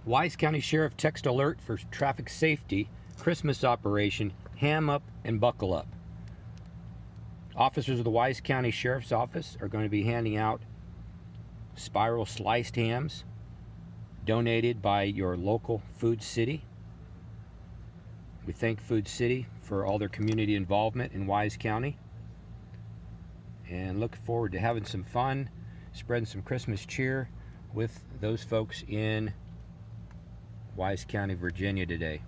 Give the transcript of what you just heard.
Wise County Sheriff text alert for traffic safety, Christmas operation, Ham Up and Buckle Up. Officers of the Wise County Sheriff's Office are going to be handing out spiral sliced hams donated by your local Food City. We thank Food City for all their community involvement in Wise County and look forward to having some fun, spreading some Christmas cheer with those folks in Wise County, Virginia today.